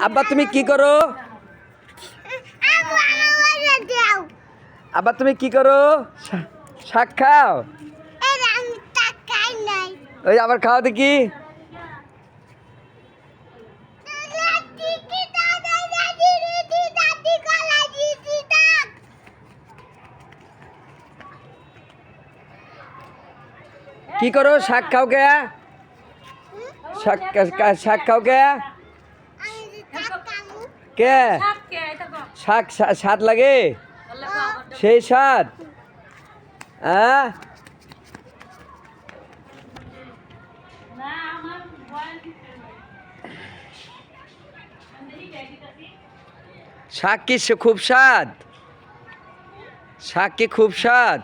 আব্বা তুমি কি করো? আব্বা তুমি কি করো? শাক খাও? ওই আবার খাও দেখি। কি করো? শাক খাও কে? শাক খাও কে? কে শাক স্বাদ লাগে? সেই স্বাদ? হ্যাঁ শাক কি খুব স্বাদ? শাক কি খুব স্বাদ?